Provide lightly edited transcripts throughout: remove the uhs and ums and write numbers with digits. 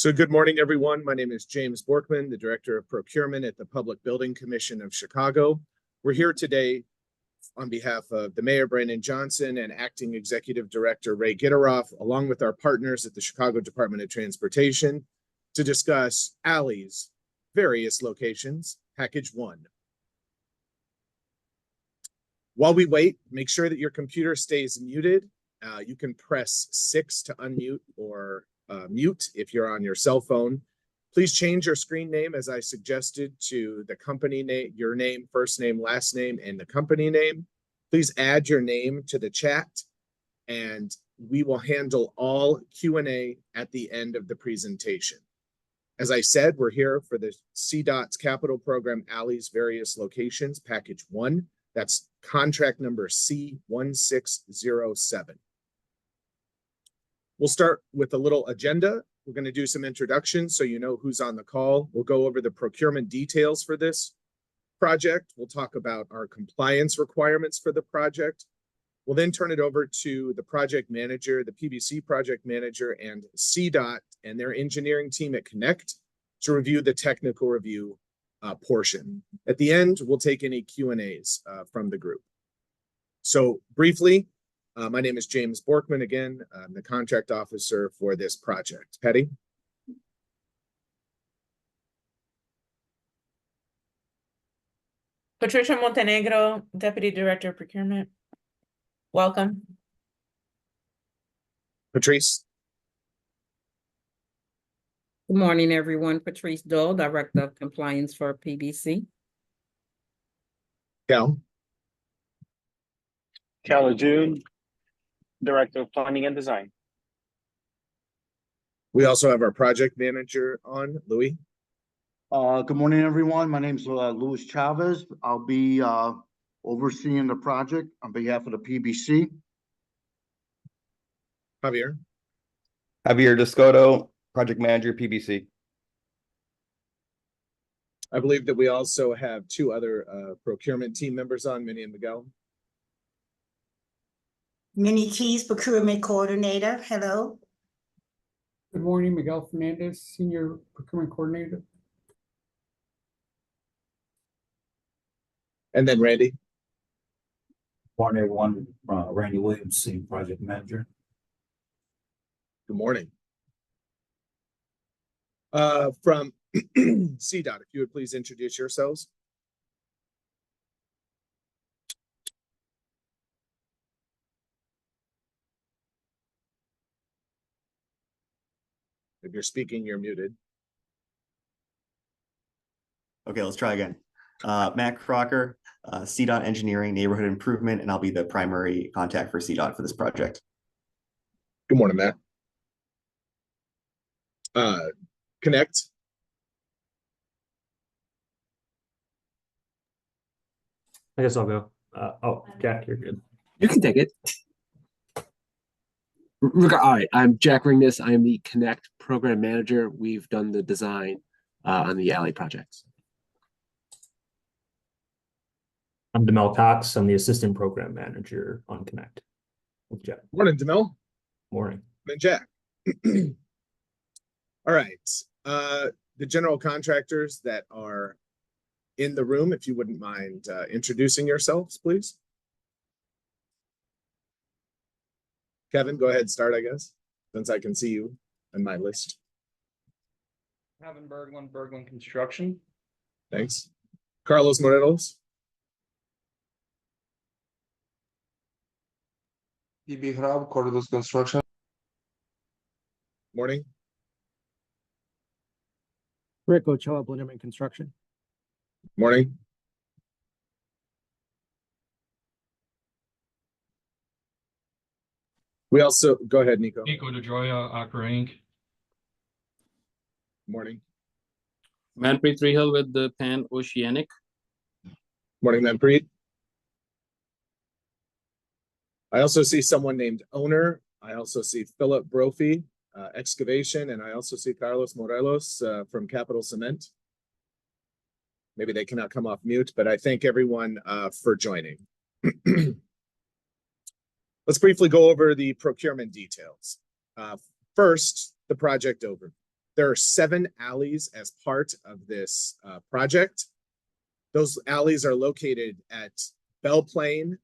So good morning, everyone. My name is James Borkman, the Director of Procurement at the Public Building Commission of Chicago. We're here today on behalf of the Mayor, Brandon Johnson, and Acting Executive Director Ray Gitteroff, along with our partners at the Chicago Department of Transportation, to discuss ALLY's various locations, Package 1. While we wait, make sure that your computer stays muted. You can press 6 to unmute or mute if you're on your cell phone. Please change your screen name, as I suggested, to the company name, your name, first name, last name, and the company name. Please add your name to the chat, and we will handle all Q&A at the end of the presentation. As I said, we're here for the CDOT's capital program, ALLY's various locations, Package 1. That's contract number C1607. We'll start with a little agenda. We're going to do some introductions so you know who's on the call. We'll go over the procurement details for this project. We'll talk about our compliance requirements for the project. We'll then turn it over to the project manager, the PBC project manager, and CDOT and their engineering team at Connect to review the technical review portion. At the end, we'll take any Q&As from the group. So briefly, my name is James Borkman. Again, I'm the contract officer for this project. Patty? Patricia Montenegro, Deputy Director of Procurement. Welcome. Patrice? Good morning, everyone. Patrice Dole, Director of Compliance for PBC. Cal? Cal June, Director of Planning and Design. We also have our project manager on, Louis. Good morning, everyone. My name is Luis Chavez. I'll be overseeing the project on behalf of the PBC. Javier? Javier Descoto, Project Manager, PBC. I believe that we also have two other procurement team members on, Minnie and Miguel. Minnie Keys, Procurement Coordinator. Hello. Good morning, Miguel Fernandez, Senior Procurement Coordinator. And then Randy. Morning, everyone. Randy Williams, Senior Project Manager. Good morning. From CDOT, if you would please introduce yourselves. If you're speaking, you're muted. Okay, let's try again. Matt Crocker, CDOT Engineering Neighborhood Improvement, and I'll be the primary contact for CDOT for this project. Good morning, Matt. Connect. I guess I'll go. Oh, Jack, you're good. You can take it. All right, I'm Jack Ringnes. I am the Connect Program Manager. We've done the design on the ALLY projects. I'm Demel Cox. I'm the Assistant Program Manager on Connect with Jack. Morning, Demel. Morning. And Jack. All right. The general contractors that are in the room, if you wouldn't mind introducing yourselves, please. Kevin, go ahead and start, I guess, since I can see you in my list. Kevin Berglund Construction. Thanks. Carlos Morelos. PB Hrab, Corridors Construction. Morning. Rick Ochoa, Blinderman Construction. Morning. We also, go ahead, Nico. Nico DeGioia, Accra Inc. Morning. Manpreet Rihal with the Pan Oceanic. Morning, Manpreet. I also see someone named Owner. I also see Philip Brophy, Excavation, and I also see Carlos Morelos from Capital Cement. Maybe they cannot come off mute, but I thank everyone for joining. Let's briefly go over the procurement details. First, the project overview. There are 7 alleys as part of this project. Those alleys are located at Belle Plaine,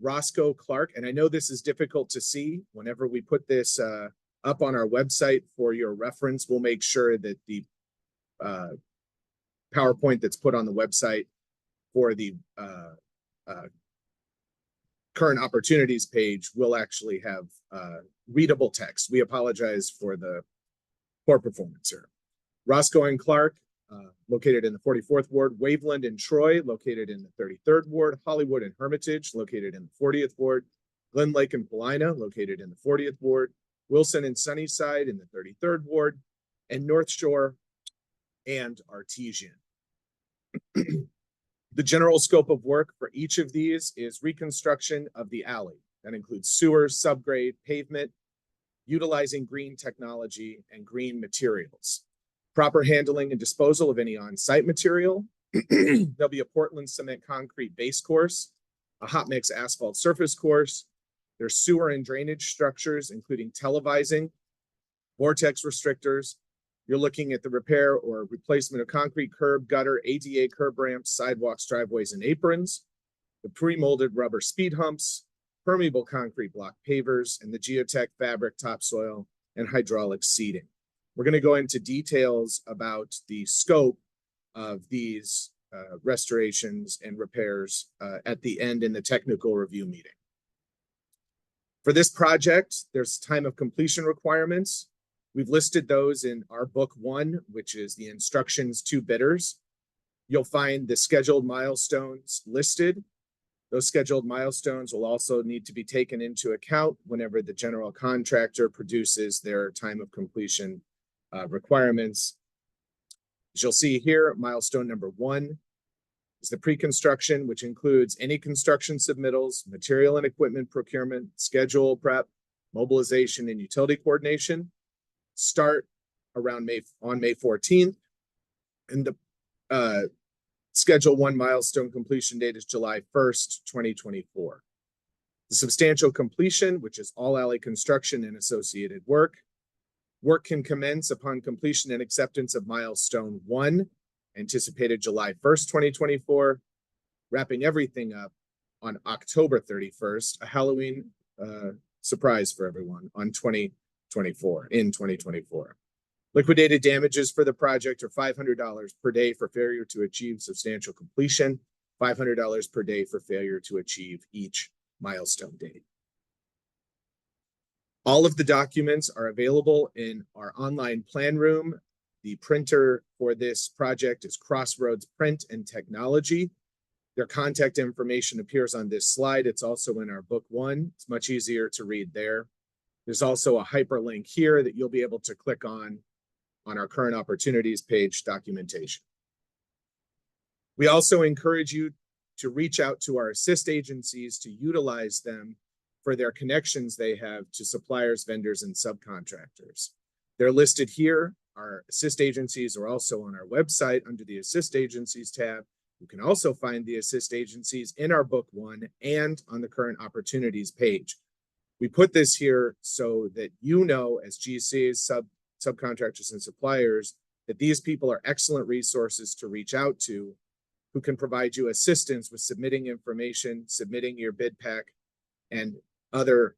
Roscoe, Clark, and I know this is difficult to see. Whenever we put this up on our website for your reference, we'll make sure that the PowerPoint that's put on the website for the current opportunities page will actually have readable text. We apologize for the poor performance here. Roscoe and Clark, located in the 44th Ward, Waveland and Troy, located in the 33rd Ward, Hollywood and Hermitage, located in the 40th Ward, Glen Lake and Paulina, located in the 40th Ward, Wilson and Sunnyside in the 33rd Ward, and North Shore and Artesian. The general scope of work for each of these is reconstruction of the alley. That includes sewers, subgrade, pavement, utilizing green technology and green materials. Proper handling and disposal of any on-site material. There'll be a Portland cement concrete base course, a hot mix asphalt surface course. There's sewer and drainage structures, including televising, vortex restrictors. You're looking at the repair or replacement of concrete curb, gutter, ADA curb ramps, sidewalks, driveways, and aprons, the pre-molded rubber speed humps, permeable concrete block pavers, and the geotech fabric topsoil and hydraulic seating. We're going to go into details about the scope of these restorations and repairs at the end in the technical review meeting. For this project, there's time of completion requirements. We've listed those in our book 1, which is the instructions to bidders. You'll find the scheduled milestones listed. Those scheduled milestones will also need to be taken into account whenever the general contractor produces their time of completion requirements. As you'll see here, milestone number 1 is the pre-construction, which includes any construction submittals, material and equipment procurement, schedule prep, mobilization, and utility coordination. Start around May 14th, and the Schedule 1 milestone completion date is July 1st, 2024. The substantial completion, which is all alley construction and associated work. Work can commence upon completion and acceptance of milestone 1, anticipated July 1st, 2024, wrapping everything up on October 31st, a Halloween surprise for everyone in 2024. Liquidated damages for the project are $500 per day for failure to achieve substantial completion, $500 per day for failure to achieve each milestone date. All of the documents are available in our online plan room. The printer for this project is Crossroads Print and Technology. Their contact information appears on this slide. It's also in our book 1. It's much easier to read there. There's also a hyperlink here that you'll be able to click on our current opportunities page documentation. We also encourage you to reach out to our assist agencies to utilize them for their connections they have to suppliers, vendors, and subcontractors. They're listed here. Our assist agencies are also on our website under the Assist Agencies tab. You can also find the assist agencies in our book 1 and on the current opportunities page. We put this here so that you know, as GCs, subcontractors, and suppliers, that these people are excellent resources to reach out to who can provide you assistance with submitting information, submitting your bid pack, and other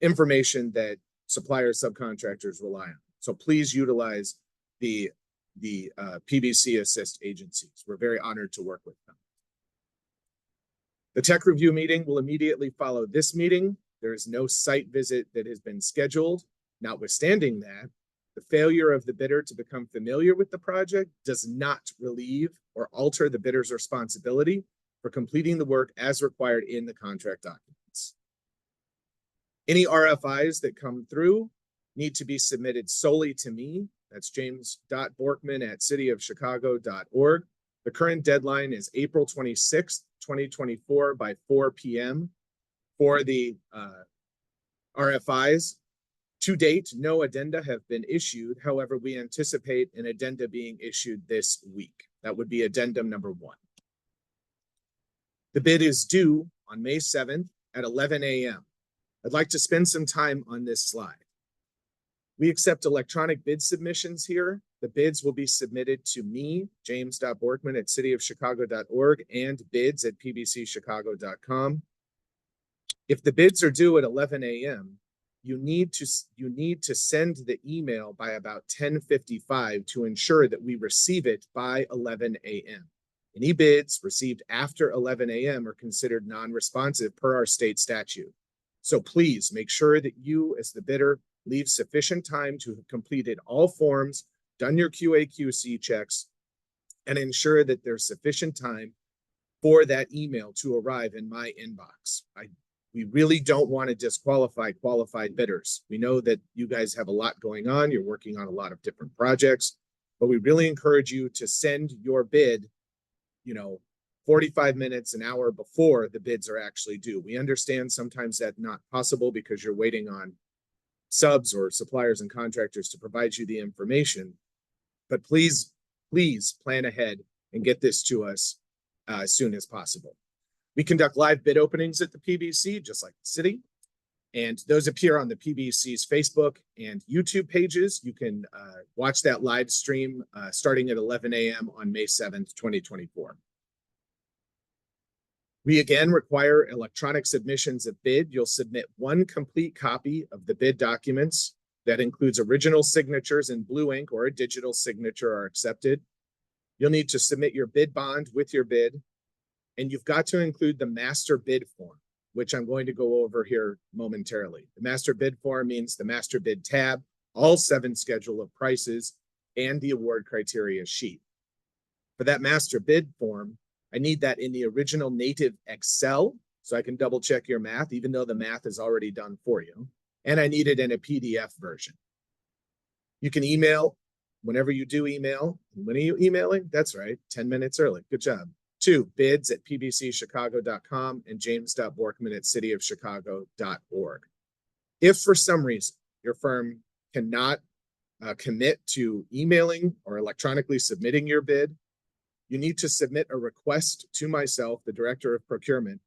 information that suppliers, subcontractors rely on. So please utilize the PBC assist agencies. We're very honored to work with them. The tech review meeting will immediately follow this meeting. There is no site visit that has been scheduled. Notwithstanding that, the failure of the bidder to become familiar with the project does not relieve or alter the bidder's responsibility for completing the work as required in the contract documents. Any RFIs that come through need to be submitted solely to me. That's james.borkman@cityofchicago.org. The current deadline is April 26th, 2024 by 4 p.m. for the RFIs. To date, no addenda have been issued. However, we anticipate an addenda being issued this week. That would be addendum number 1. The bid is due on May 7th at 11 a.m. I'd like to spend some time on this slide. We accept electronic bid submissions here. The bids will be submitted to me, james.borkman at cityofchicago.org, and bids@pbcchicago.com. If the bids are due at 11 a.m., you need to send the email by about 10:55 to ensure that we receive it by 11 a.m. Any bids received after 11 a.m. are considered non-responsive per our state statute. So please make sure that you, as the bidder, leave sufficient time to have completed all forms, done your QA/QC checks, and ensure that there's sufficient time for that email to arrive in my inbox. We really don't want to disqualify qualified bidders. We know that you guys have a lot going on. You're working on a lot of different projects, but we really encourage you to send your bid, 45 minutes, an hour before the bids are actually due. We understand sometimes that's not possible because you're waiting on subs or suppliers and contractors to provide you the information, but please plan ahead and get this to us as soon as possible. We conduct live bid openings at the PBC, just like the city, and those appear on the PBC's Facebook and YouTube pages. You can watch that live stream starting at 11 a.m. on May 7th, 2024. We again require electronic submissions of bid. You'll submit one complete copy of the bid documents that includes original signatures in blue ink or a digital signature are accepted. You'll need to submit your bid bond with your bid, and you've got to include the master bid form, which I'm going to go over here momentarily. The master bid form means the master bid tab, all 7 schedule of prices, and the award criteria sheet. For that master bid form, I need that in the original native Excel, so I can double check your math, even though the math is already done for you. And I need it in a PDF version. You can email whenever you do email. When are you emailing? That's right, 10 minutes early. Good job. To bids@pbcchicago.com and james.borkman@cityofchicago.org. If for some reason your firm cannot commit to emailing or electronically submitting your bid, you need to submit a request to myself, the Director of Procurement,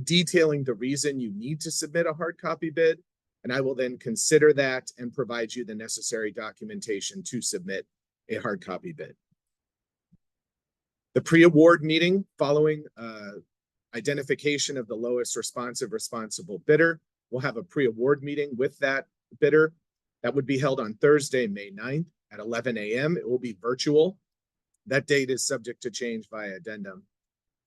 detailing the reason you need to submit a hard copy bid, and I will then consider that and provide you the necessary documentation to submit a hard copy bid. The pre-award meeting following identification of the lowest responsible bidder, we'll have a pre-award meeting with that bidder. That would be held on Thursday, May 9th at 11 a.m. It will be virtual. That date is subject to change via addendum.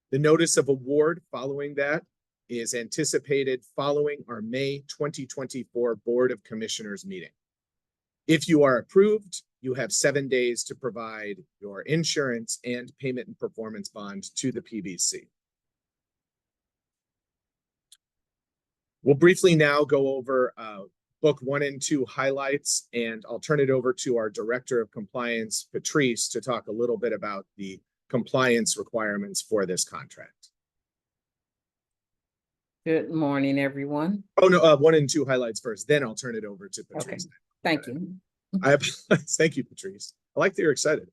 The notice of award following that is anticipated following our May 2024 Board of Commissioners meeting. If you are approved, you have 7 days to provide your insurance and payment and performance bond to the PBC. We'll briefly now go over Book 1 and 2 highlights, and I'll turn it over to our Director of Compliance, Patrice, to talk a little bit about the compliance requirements for this contract. Good morning, everyone. Oh, no, 1 and 2 highlights first, then I'll turn it over to Patrice. Okay, thank you. Thank you, Patrice. I like that you're excited.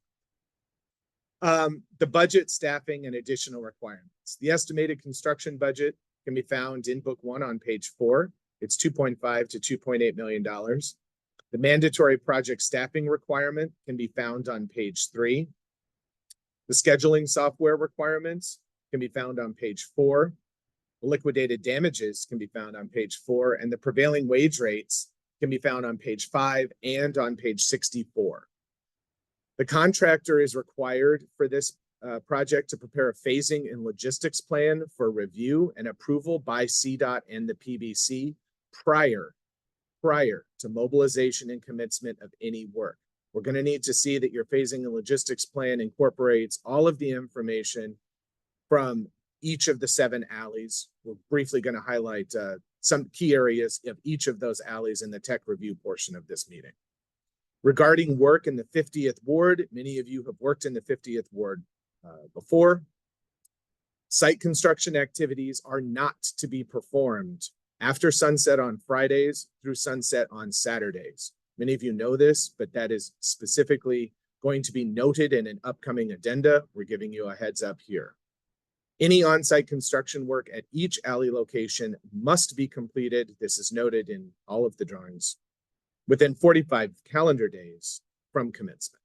The budget, staffing, and additional requirements. The estimated construction budget can be found in Book 1 on page 4. It's $2.5 to $2.8 million. The mandatory project staffing requirement can be found on page 3. The scheduling software requirements can be found on page 4. The liquidated damages can be found on page 4, and the prevailing wage rates can be found on page 5 and on page 64. The contractor is required for this project to prepare a phasing and logistics plan for review and approval by CDOT and the PBC prior to mobilization and commencement of any work. We're going to need to see that your phasing and logistics plan incorporates all of the information from each of the 7 alleys. We're briefly going to highlight some key areas of each of those alleys in the tech review portion of this meeting. Regarding work in the 50th Ward, many of you have worked in the 50th Ward before. Site construction activities are not to be performed after sunset on Fridays through sunset on Saturdays. Many of you know this, but that is specifically going to be noted in an upcoming addenda. We're giving you a heads up here. Any on-site construction work at each alley location must be completed. This is noted in all of the drawings. within 45 calendar days from commencement.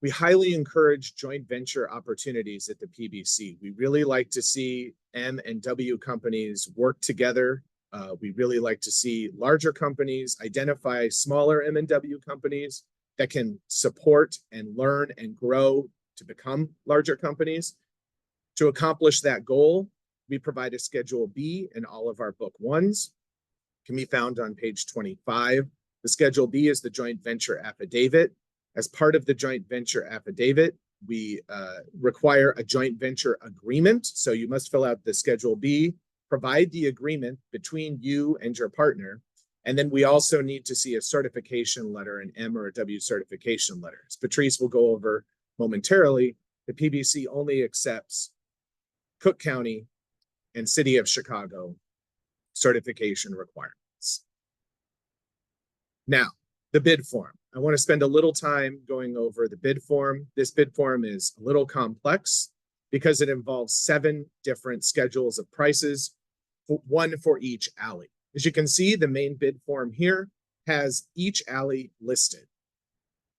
We highly encourage joint venture opportunities at the PBC. We really like to see M and W companies work together. We really like to see larger companies identify smaller M and W companies that can support and learn and grow to become larger companies. To accomplish that goal, we provide a Schedule B in all of our Book 1s. It can be found on page 25. The Schedule B is the joint venture affidavit. As part of the joint venture affidavit, we require a joint venture agreement. So you must fill out the Schedule B, provide the agreement between you and your partner. And then we also need to see a certification letter, an M or a W certification letter. As Patrice will go over momentarily, the PBC only accepts Cook County and City of Chicago certification requirements. Now, the bid form. I want to spend a little time going over the bid form. This bid form is a little complex because it involves 7 different schedules of prices, one for each alley. As you can see, the main bid form here has each alley listed.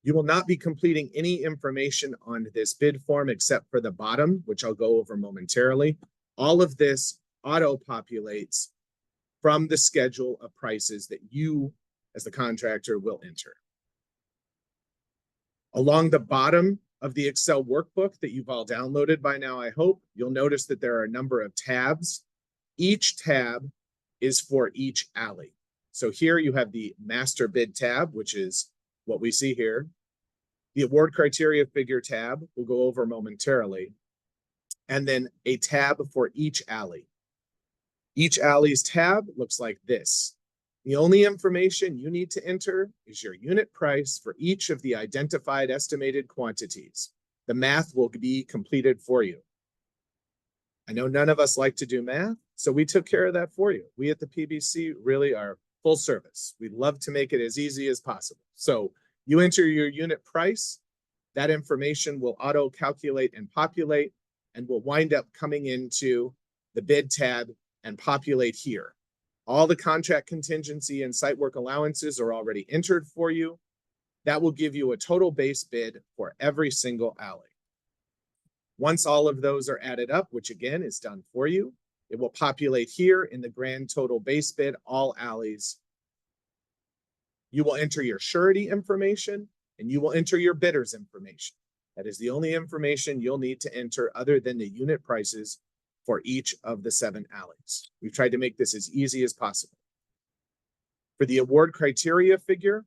You will not be completing any information on this bid form except for the bottom, which I'll go over momentarily. All of this auto-populates from the schedule of prices that you, as the contractor, will enter. Along the bottom of the Excel workbook that you've all downloaded by now, I hope, you'll notice that there are a number of tabs. Each tab is for each alley. So here you have the master bid tab, which is what we see here. The award criteria figure tab we'll go over momentarily. And then a tab for each alley. Each alley's tab looks like this. The only information you need to enter is your unit price for each of the identified estimated quantities. The math will be completed for you. I know none of us like to do math, so we took care of that for you. We at the PBC really are full service. We love to make it as easy as possible. So you enter your unit price, that information will auto-calculate and populate and will wind up coming into the bid tab and populate here. All the contract contingency and site work allowances are already entered for you. That will give you a total base bid for every single alley. Once all of those are added up, which again is done for you, it will populate here in the grand total base bid, all alleys. You will enter your surety information and you will enter your bidder's information. That is the only information you'll need to enter other than the unit prices for each of the 7 alleys. We've tried to make this as easy as possible. For the award criteria figure,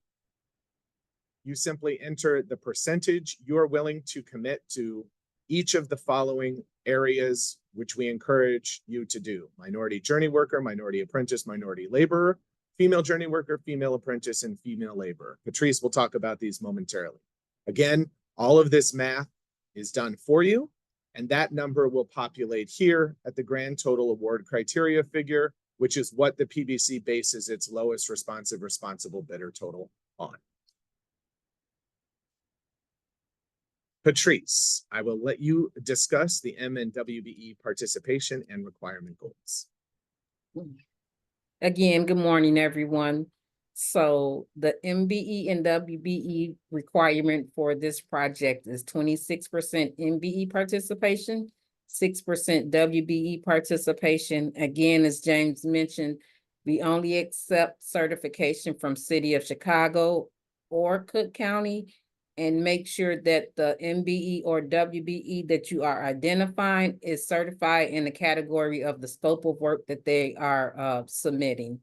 you simply enter the percentage you're willing to commit to each of the following areas, which we encourage you to do: minority journey worker, minority apprentice, minority laborer, female journey worker, female apprentice, and female laborer. Patrice will talk about these momentarily. Again, all of this math is done for you, and that number will populate here at the grand total award criteria figure, which is what the PBC bases its lowest responsible bidder total on. Patrice, I will let you discuss the M and WBE participation and requirement goals. Again, good morning, everyone. So the MBE and WBE requirement for this project is 26% MBE participation, 6% WBE participation. Again, as James mentioned, we only accept certification from City of Chicago or Cook County, and make sure that the MBE or WBE that you are identifying is certified in the category of the scope of work that they are submitting.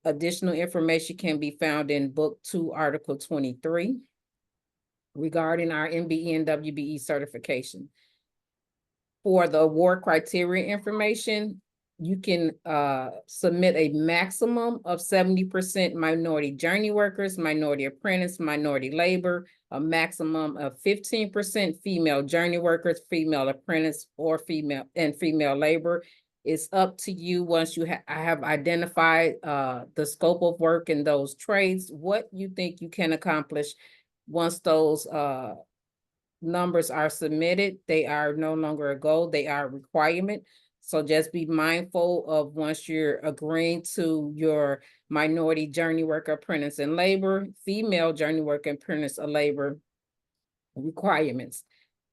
Additional information can be found in Book 2, Article 23 regarding our MBE and WBE certification. For the award criteria information, you can submit a maximum of 70% minority journey workers, minority apprentice, minority labor, a maximum of 15% female journey workers, female apprentice, or female labor. It's up to you once you have identified the scope of work in those trades, what you think you can accomplish. Once those numbers are submitted, they are no longer a goal, they are a requirement. So just be mindful of once you're agreeing to your minority journey worker apprentice in labor, female journey worker apprentice of labor requirements.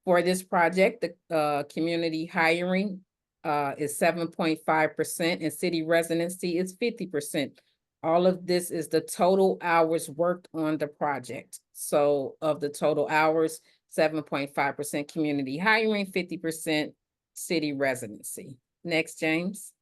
For this project, the community hiring is 7.5% and city residency is 50%. All of this is the total hours worked on the project. So of the total hours, 7.5% community hiring, 50% city residency. Next, James.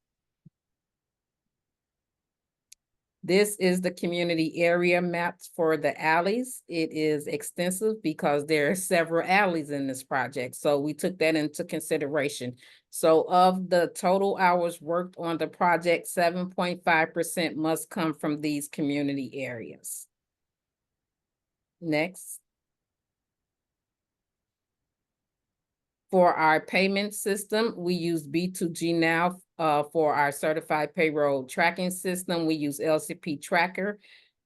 This is the community area mapped for the alleys. It is extensive because there are several alleys in this project. So we took that into consideration. So of the total hours worked on the project, 7.5% must come from these community areas. Next. For our payment system, we use B2G now. For our certified payroll tracking system, we use LCP Tracker.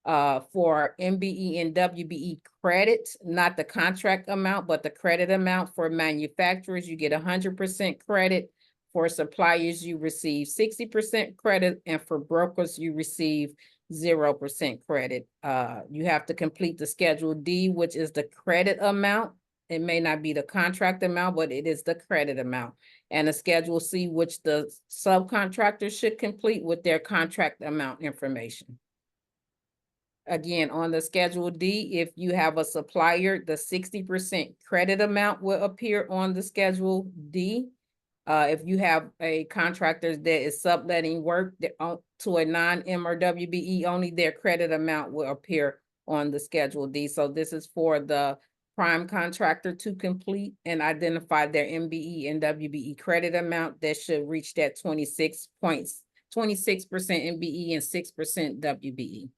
For MBE and WBE credit, not the contract amount, but the credit amount. For manufacturers, you get 100% credit. For suppliers, you receive 60% credit, and for brokers, you receive 0% credit. You have to complete the Schedule D, which is the credit amount. It may not be the contract amount, but it is the credit amount. And a Schedule C, which the subcontractors should complete with their contract amount information. Again, on the Schedule D, if you have a supplier, the 60% credit amount will appear on the Schedule D. If you have a contractor that is subletting work to a non-M or WBE, only their credit amount will appear on the Schedule D. So this is for the prime contractor to complete and identify their MBE and WBE credit amount that should reach that 26% MBE and 6% WBE.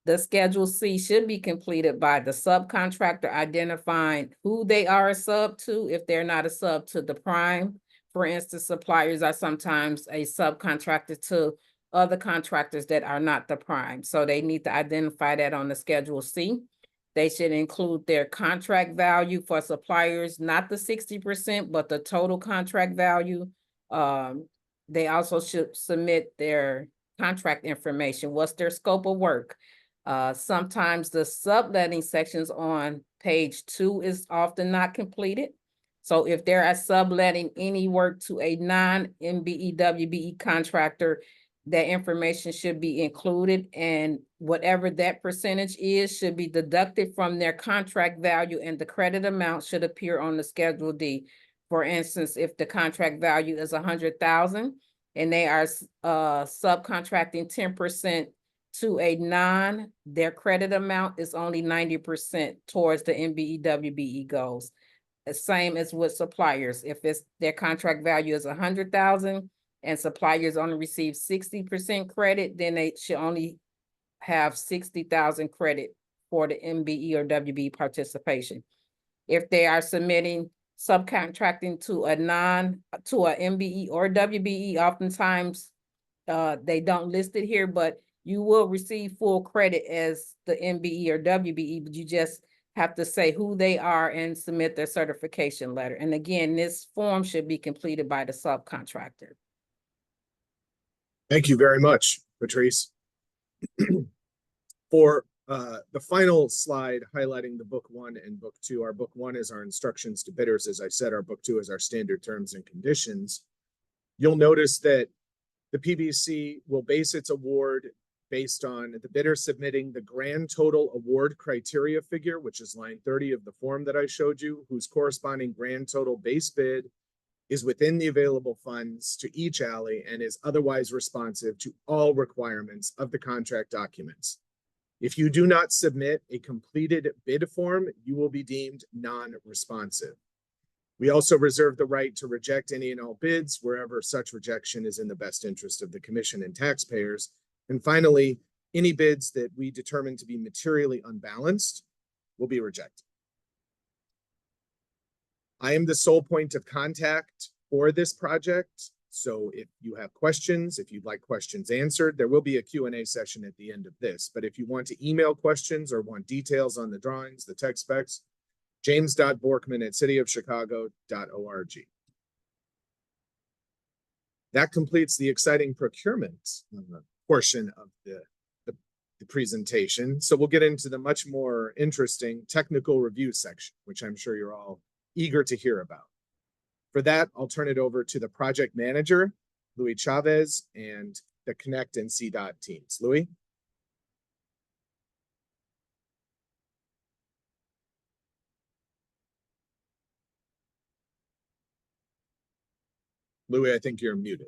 The Schedule C should be completed by the subcontractor identifying who they are a sub to if they're not a sub to the prime. For instance, suppliers are sometimes a subcontractor to other contractors that are not the prime. So they need to identify that on the Schedule C. They should include their contract value for suppliers, not the 60%, but the total contract value. They also should submit their contract information. What's their scope of work? Sometimes the subletting sections on page 2 is often not completed. So if there are subletting any work to a non-MBE, WBE contractor, that information should be included, and whatever that percentage is should be deducted from their contract value, and the credit amount should appear on the Schedule D. For instance, if the contract value is 100,000 and they are subcontracting 10% to a non, their credit amount is only 90% towards the MBE, WBE goals. The same as with suppliers. If it's their contract value is 100,000 and suppliers only receive 60% credit, then they should only have 60,000 credit for the MBE or WBE participation. If they are submitting subcontracting to a MBE or WBE, oftentimes they don't list it here, but you will receive full credit as the MBE or WBE, but you just have to say who they are and submit their certification letter. And again, this form should be completed by the subcontractor. Thank you very much, Patrice. For the final slide highlighting the book 1 and book 2, our book 1 is our instructions to bidders. As I said, our book 2 is our standard terms and conditions. You'll notice that the PBC will base its award based on the bidder submitting the grand total award criteria figure, which is line 30 of the form that I showed you, whose corresponding grand total base bid is within the available funds to each alley and is otherwise responsive to all requirements of the contract documents. If you do not submit a completed bid form, you will be deemed non-responsive. We also reserve the right to reject any and all bids wherever such rejection is in the best interest of the commission and taxpayers. And finally, any bids that we determine to be materially unbalanced will be rejected. I am the sole point of contact for this project. So if you have questions, if you'd like questions answered, there will be a Q&A session at the end of this. But if you want to email questions or want details on the drawings, the tech specs, james.borkman@cityofchicago.org. That completes the exciting procurement portion of the presentation. So we'll get into the much more interesting technical review section, which I'm sure you're all eager to hear about. For that, I'll turn it over to the project manager, Louis Chavez, and the Connect and CDOT teams. Louis? Louis, I think you're muted.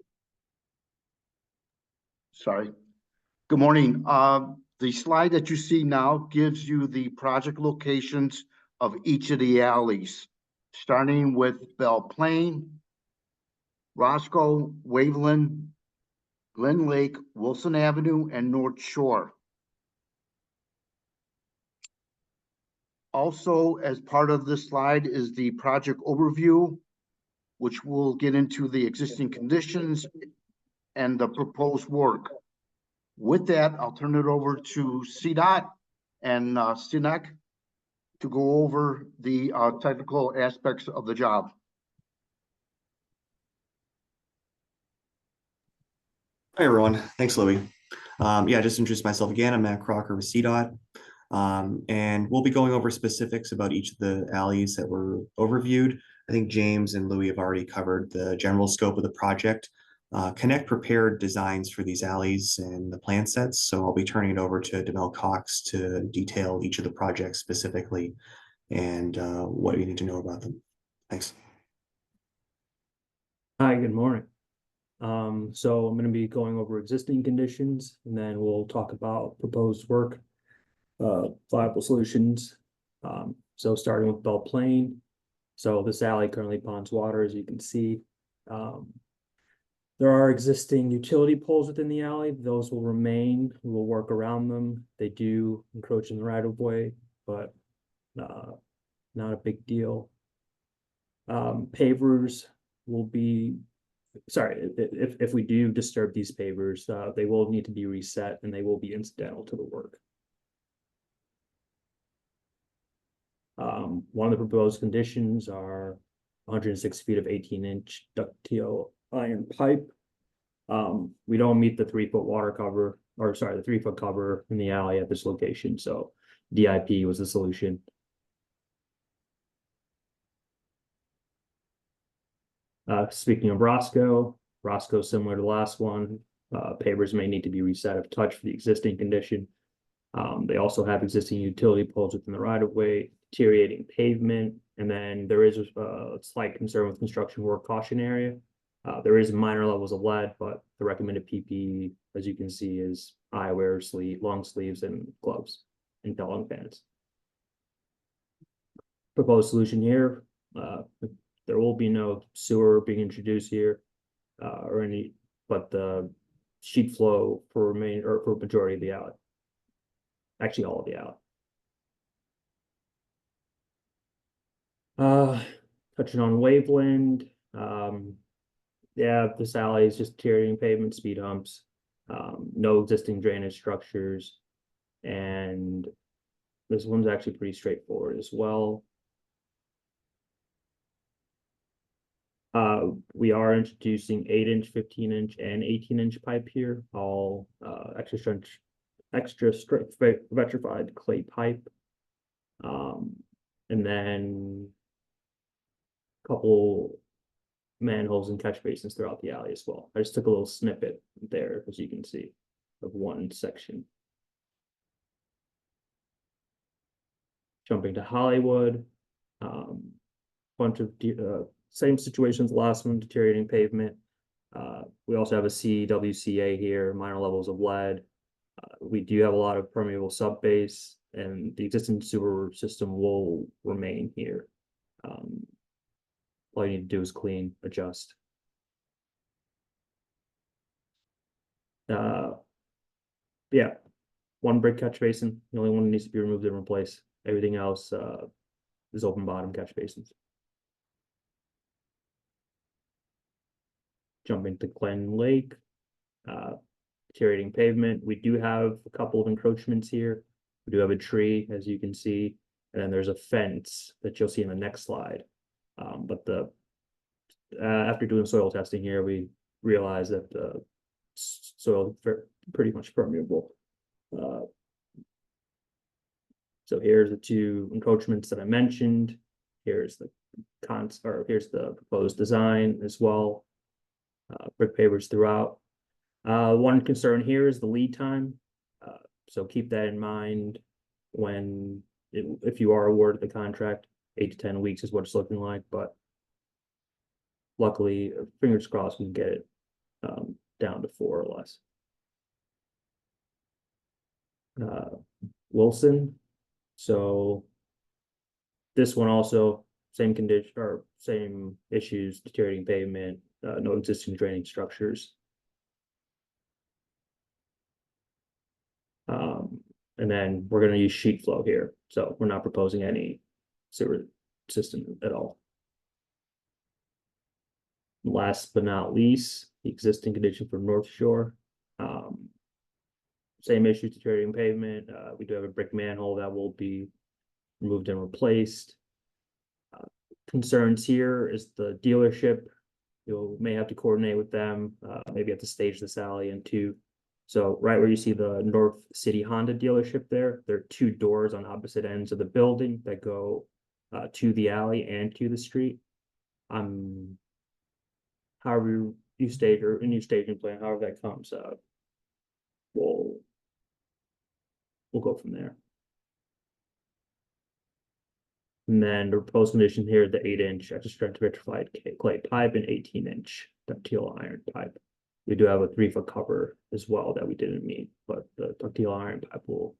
Sorry. Good morning. The slide that you see now gives you the project locations of each of the alleys, starting with Belle Plaine, Roscoe, Waveland, Glen Lake, Wilson Avenue, and North Shore. Also, as part of this slide is the project overview, which will get into the existing conditions and the proposed work. With that, I'll turn it over to CDOT and Sinek to go over the technical aspects of the job. Hi, everyone. Thanks, Louis. Yeah, just introduce myself again. I'm Matt Crocker with CDOT. And we'll be going over specifics about each of the alleys that were overviewed. I think James and Louis have already covered the general scope of the project. Connect prepared designs for these alleys and the plan sets, so I'll be turning it over to Demel Cox to detail each of the projects specifically and what you need to know about them. Thanks. Hi, good morning. So I'm going to be going over existing conditions, and then we'll talk about proposed work, viable solutions. So starting with Belle Plaine. So this alley currently ponds water, as you can see. There are existing utility poles within the alley. Those will remain. We will work around them. They do encroach in the right of way, but not a big deal. Pavers will be, sorry, if we do disturb these pavers, they will need to be reset and they will be incidental to the work. One of the proposed conditions are 106 feet of 18-inch ductile iron pipe. We don't meet the 3-foot water cover, or sorry, the 3-foot cover in the alley at this location, so DIP was the solution. Speaking of Roscoe, similar to the last one, pavers may need to be reset if touched for the existing condition. They also have existing utility poles within the right-of-way, deteriorating pavement, and then there is a slight concern with construction work caution area. There is minor levels of lead, but the recommended PPE, as you can see, is eyewear, long sleeves, and gloves, and long pants. Proposed solution here, there will be no sewer being introduced here, but the sheet flow for majority of the alley. Actually, all of the alley. Touching on Waveland, yeah, this alley is just deteriorating pavement, speed humps, no existing drainage structures, and this one's actually pretty straightforward as well. We are introducing 8-inch, 15-inch, and 18-inch pipe here, all extra strict vitrified clay pipe, and then a couple manholes and catch basins throughout the alley as well. I just took a little snippet there, as you can see, of one section. Jumping to Hollywood, bunch of same situation as the last one, deteriorating pavement. We also have a CWCA here, minor levels of lead. We do have a lot of permeable subbase, and the existing sewer system will remain here. All you need to do is clean, adjust. Yeah, one brick catch basin. The only one that needs to be removed and replaced. Everything else is open bottom catch basins. Jumping to Glen Lake, deteriorating pavement. We do have a couple of encroachments here. We do have a tree, as you can see, and then there's a fence that you'll see in the next slide. But after doing soil testing here, we realize that the soil is pretty much permeable. So here's the two encroachments that I mentioned. Here's the here's the proposed design as well. Brick pavers throughout. One concern here is the lead time. So keep that in mind when, if you are awarded the contract, 8 to 10 weeks is what it's looking like, but luckily, fingers crossed, we can get it down to 4 or less. Wilson. So this one also same condition or same issues, deteriorating pavement, no existing drainage structures. And then we're going to use sheet flow here. So we're not proposing any sewer system at all. Last but not least, the existing condition for North Shore. Same issues, deteriorating pavement. We do have a brick manhole that will be removed and replaced. Concerns here is the dealership. You may have to coordinate with them, maybe have to stage this alley in 2. So right where you see the North City Honda dealership there are 2 doors on opposite ends of the building that go to the alley and to the street. However you stage or in your staging plan, however that comes up, we'll go from there. And then the proposed condition here, the 8-inch extra strength vitrified clay pipe and 18-inch ductile iron pipe. We do have a 3-foot cover as well that we didn't meet, but the ductile iron pipe will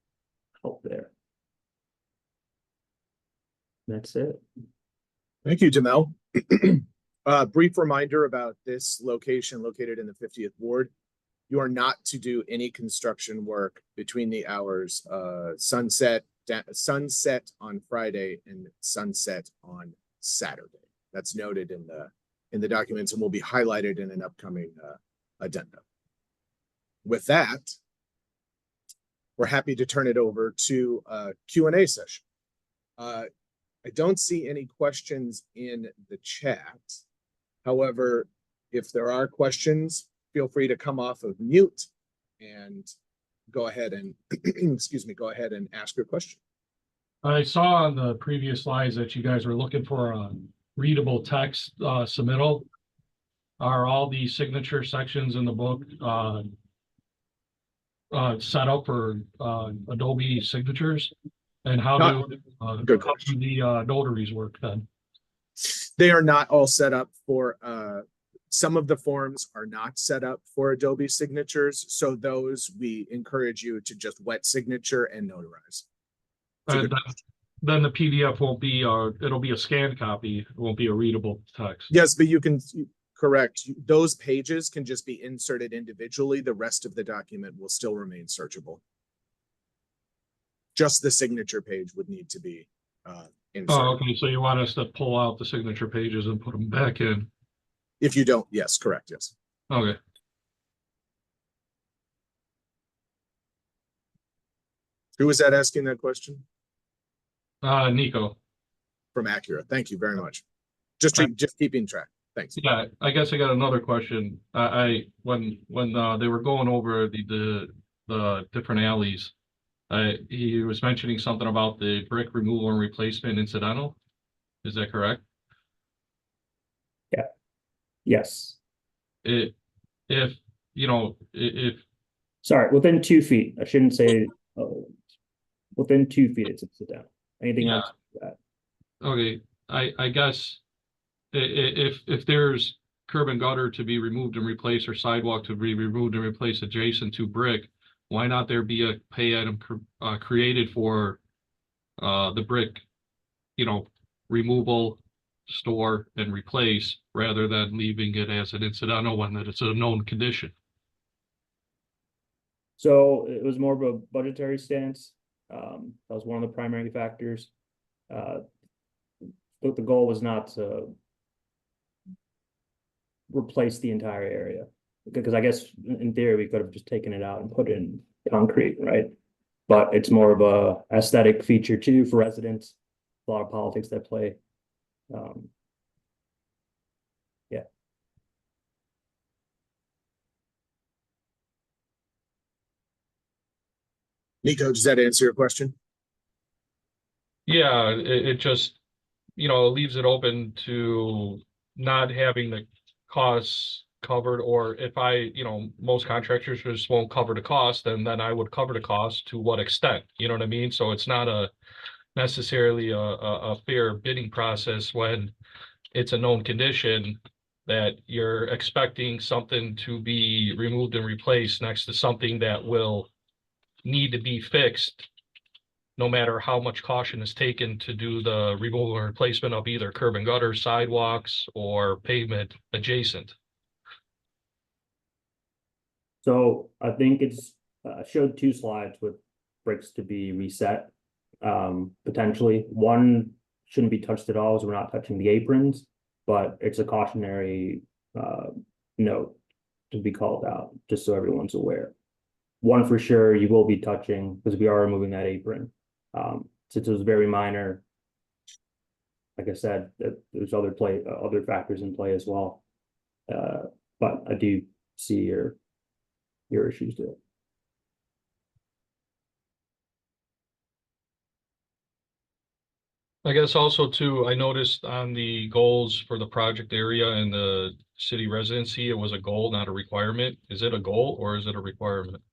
help there. That's it. Thank you, Jamel. Brief reminder about this location located in the 50th Ward. You are not to do any construction work between the hours sunset on Friday and sunset on Saturday. That's noted in the documents and will be highlighted in an upcoming addendum. With that, we're happy to turn it over to a Q&A session. I don't see any questions in the chat. However, if there are questions, feel free to come off of mute and go ahead and go ahead and ask your question. I saw on the previous slides that you guys were looking for a readable text submittal. Are all the signature sections in the book set up for Adobe signatures? And how do the notaries work then? They are not all set up for, some of the forms are not set up for Adobe signatures. So those we encourage you to just wet signature and notarize. Then the PDF won't be, it'll be a scanned copy. It won't be a readable text. Yes, but you can, correct. Those pages can just be inserted individually. The rest of the document will still remain searchable. Just the signature page would need to be inserted. Oh, okay. So you want us to pull out the signature pages and put them back in? If you don't, yes, correct, yes. Okay. Who was that asking that question? Nico. From Acura. Thank you very much. Just keeping track. Thanks. Yeah, I guess I got another question. When they were going over the different alleys, he was mentioning something about the brick removal and replacement incidental. Is that correct? Yeah. Yes. If sorry, within 2 feet. I shouldn't say within 2 feet it's incidental. Anything else? Okay, I guess if there's curb and gutter to be removed and replaced or sidewalk to be removed and replaced adjacent to brick, why not there be a pay item created for the brick, removal, store, and replace rather than leaving it as an incidental one that it's a known condition? So it was more of a budgetary stance. That was one of the primary factors. But the goal was not to replace the entire area, because I guess in theory we could have just taken it out and put in concrete, right? But it's more of a aesthetic feature too for residents. A lot of politics that play. Yeah. Nico, does that answer your question? Yeah, it just, leaves it open to not having the costs covered, or if most contractors just won't cover the cost, then I would cover the cost to what extent, you know what I mean? So it's not necessarily a fair bidding process when it's a known condition that you're expecting something to be removed and replaced next to something that will need to be fixed, no matter how much caution is taken to do the removal and replacement of either curb and gutter, sidewalks, or pavement adjacent. So I think it's, showed two slides with bricks to be reset. Potentially, one shouldn't be touched at all, as we're not touching the aprons, but it's a cautionary, note to be called out, just so everyone's aware. One for sure, you will be touching, because we are removing that apron. Since it was very minor, like I said, there's other factors in play as well. But I do see your issues there. I guess also too, I noticed on the goals for the project area and the city residency, it was a goal, not a requirement. Is it a goal or is it a requirement?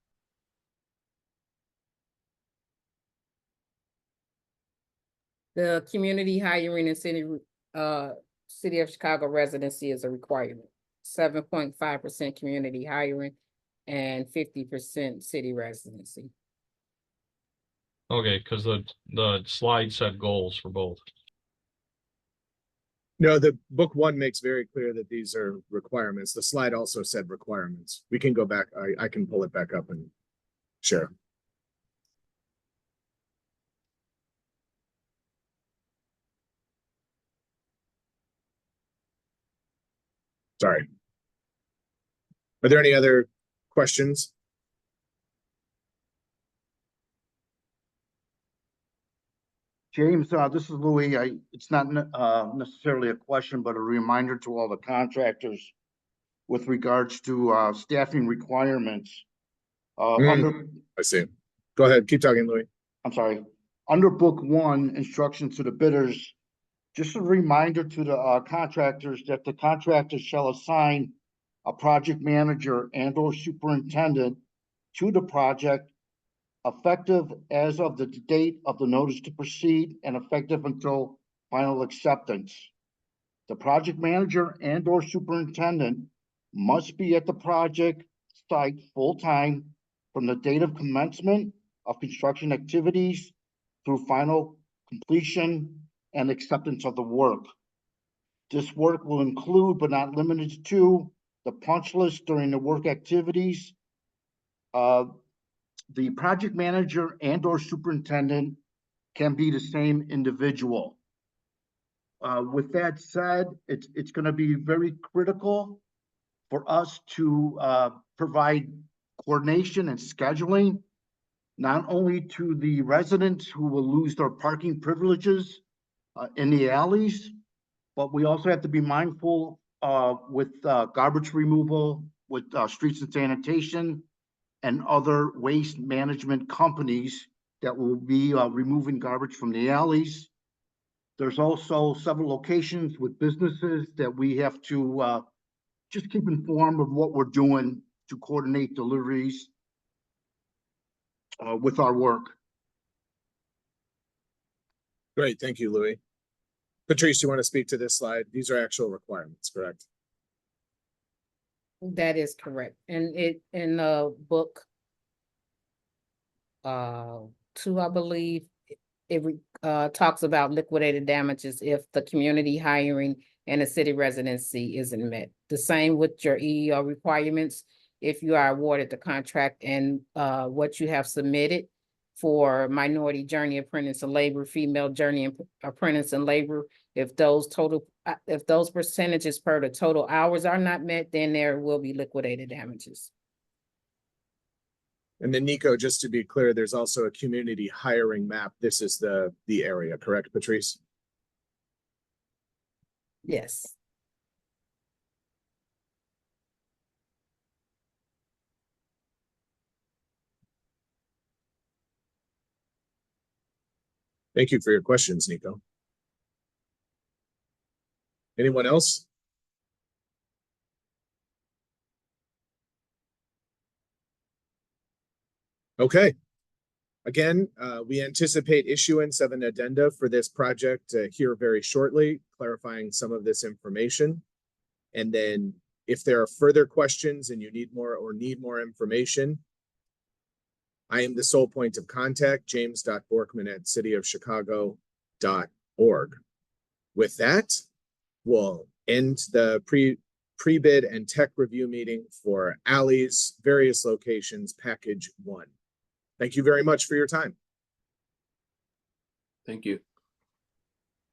The community hiring and city of Chicago residency is a requirement. 7.5% community hiring and 50% city residency. Okay, because the slide said goals for both. No, the book one makes very clear that these are requirements. The slide also said requirements. We can go back. I can pull it back up and share. Sorry. Are there any other questions? James, this is Louis. It's not necessarily a question, but a reminder to all the contractors with regards to staffing requirements. I see. Go ahead. Keep talking, Louis. I'm sorry. Under book one, instructions to the bidders, just a reminder to the contractors that the contractor shall assign a project manager and or superintendent to the project effective as of the date of the notice to proceed and effective until final acceptance. The project manager and or superintendent must be at the project site full-time from the date of commencement of construction activities through final completion and acceptance of the work. This work will include, but not limited to, the punch list during the work activities. The project manager and or superintendent can be the same individual. With that said, it's going to be very critical for us to provide coordination and scheduling, not only to the residents who will lose their parking privileges in the alleys, but we also have to be mindful with garbage removal, with streets and sanitation, and other waste management companies that will be removing garbage from the alleys. There's also several locations with businesses that we have to just keep informed of what we're doing to coordinate deliveries with our work. Great. Thank you, Louis. Patrice, you want to speak to this slide? These are actual requirements, correct? That is correct. And in the book 2, I believe, it talks about liquidated damages if the community hiring and the city residency isn't met. The same with your EEO requirements. If you are awarded the contract and what you have submitted for minority journey apprentice and labor, female journey apprentice and labor, if those percentages per the total hours are not met, then there will be liquidated damages. And then Nico, just to be clear, there's also a community hiring map. This is the area, correct, Patrice? Yes. Thank you for your questions, Nico. Anyone else? Okay. Again, we anticipate issuance of an addenda for this project here very shortly, clarifying some of this information. And then if there are further questions and you need more information, I am the sole point of contact, james.borkman@cityofchicago.org. With that, we'll end the pre-bid and tech review meeting for alleys, various locations, package 1. Thank you very much for your time. Thank you.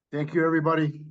Thank you, everybody.